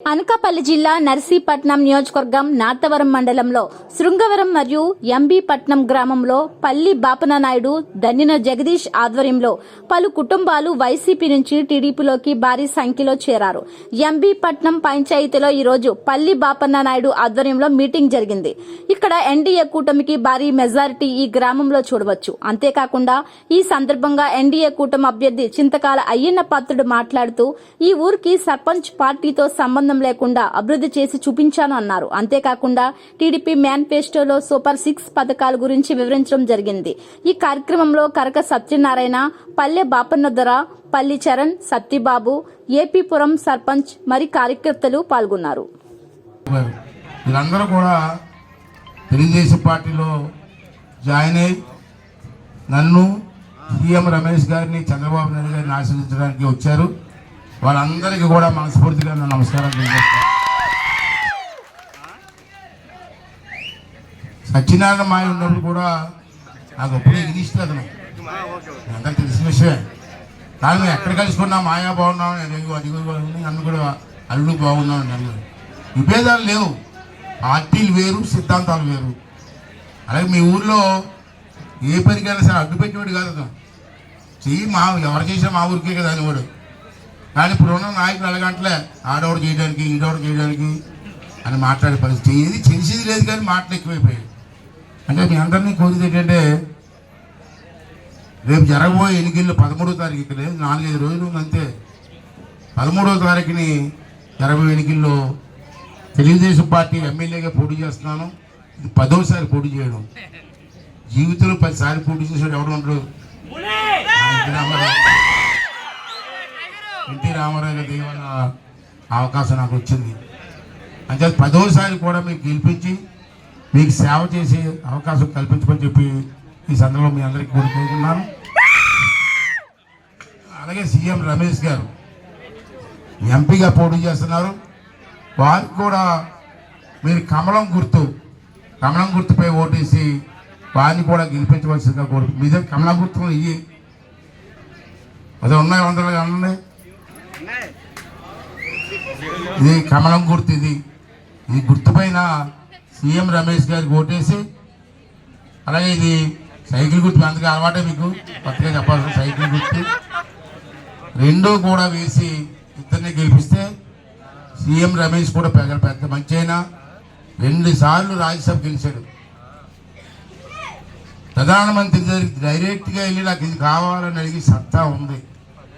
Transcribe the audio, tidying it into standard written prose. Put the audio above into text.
అనకాపల్లి జిల్లా నర్సీపట్నం నియోజకవర్గం నార్తవరం మండలంలో శృంగవరం మరియు ఎంబీ పట్నం గ్రామంలో పల్లి బాపన నాయుడు దన్నిన జగదీష్ ఆధ్వర్యంలో పలు కుటుంబాలు వైసీపీ నుంచి టీడీపీలోకి భారీ సంఖ్యలో చేరారు. ఎంబీ పట్నం పంచాయతీలో ఈరోజు పల్లి బాపన్న నాయుడు ఆధ్వర్యంలో మీటింగ్ జరిగింది. ఇక్కడ ఎన్డీఏ కూటమికి భారీ మెజారిటీ ఈ గ్రామంలో చూడవచ్చు. అంతేకాకుండా ఈ సందర్భంగా ఎన్డీఏ కూటమి అభ్యర్థి చింతకాల అయ్యన్న పాత్రుడు మాట్లాడుతూ ఈ ఊరికి సర్పంచ్ పార్టీతో సంబంధం లేకుండా అభివృద్ధి చేసి చూపించాను అన్నారు. అంతేకాకుండా టీడీపీ మేనిఫెస్టోలో సూపర్ 6 పథకాల గురించి వివరించడం జరిగింది. ఈ కార్యక్రమంలో కరక సత్యనారాయణ, పల్లె బాపన్న దొర, పల్లి చరణ్, సత్యబాబు, ఏపీపురం సర్పంచ్ మరి కార్యకర్తలు పాల్గొన్నారు. వీళ్ళందరూ కూడా తెలుగుదేశం పార్టీలో జాయిన్ అయ్యి నన్ను సీఎం రమేష్ గారిని చంద్రబాబు నాయుడు గారిని ఆశీర్వదించడానికి వచ్చారు. వాళ్ళందరికీ కూడా మనస్ఫూర్తిగా నమస్కారం తెలియజేస్తాను. సత్యనారాయణ మాయ ఉన్నప్పుడు కూడా నాకు ఎప్పుడూ ఎగిరిస్తే అతను అందరికి తెలిసిన విషయమే. కానీ మేము ఎక్కడ కలుసుకున్నా మాయా బాగున్నాం, అన్ను కూడా అల్లు బాగున్నాం. నన్ను విభేదాలు లేవు, పార్టీలు వేరు, సిద్ధాంతాలు వేరు. అలాగే మీ ఊర్లో ఏ పనికైనా సరే అడ్డు పెట్టేవాడు కాదు అతను. చెయ్యి ఎవరు చేసినా మా ఊరికే కదా అనేవాడు. కానీ ఇప్పుడు ఉన్న నాయకులు ఎలాగంటలే ఆడవాడు చేయడానికి ఈడవాడు చేయడానికి అని మాట్లాడే పరిస్థితి ఏది చేసేది లేదు. కానీ మాటలు ఎక్కువైపోయాయి. అంటే మీ అందరినీ కోరిక ఏంటంటే రేపు జరగబోయే ఎన్నికల్లో 13వ తారీఖు ఇక్కడ లేదు, 4-5 రోజులు అంతే. 13వ తారీఖుని జరగబోయే ఎన్నికల్లో తెలుగుదేశం పార్టీ ఎమ్మెల్యేగా పోటీ చేస్తున్నాను. ఇది 10వసారి పోటీ చేయడం. జీవితంలో 10 సార్లు పోటీ చేసాడు ఎవరు ఉండరు. ఎన్టీ రామారావు గారి వల్ల అవకాశం నాకు వచ్చింది. అంటే 10వసారి కూడా మీకు గెలిపించి మీకు సేవ చేసే అవకాశం కల్పించమని చెప్పి ఈ సందర్భంలో మీ అందరికీ కోరుకుంటున్నాను. అలాగే సీఎం రమేష్ గారు ఎంపీగా పోటీ చేస్తున్నారు. వారికి కూడా మీరు కమలం గుర్తుపై ఓటేసి వారిని కూడా గెలిపించవలసిందిగా కోరు. మీ దగ్గర కమలం గుర్తులు ఇవి అదే ఉన్నాయి, 100గా ఉన్నాయి. ఇది కమలం గుర్తు. ఇది గుర్తుపైన సీఎం రమేష్ గారికి ఓటేసి, అలాగే ఇది సైకిల్ గుర్తు. అందుకే అలవాటే మీకు కొత్తగా చెప్పాల్సిన సైకిల్ గుర్తు. రెండూ కూడా వేసి ఇద్దరిని గెలిపిస్తే సీఎం రమేష్ కూడా పెద్ద మంచి అయినా 2 సార్లు రాజ్యసభ గెలిచాడు. ప్రధానమంత్రి దగ్గరికి డైరెక్ట్గా వెళ్ళి నాకు ఇది కావాలని అడిగి సత్తా ఉంది.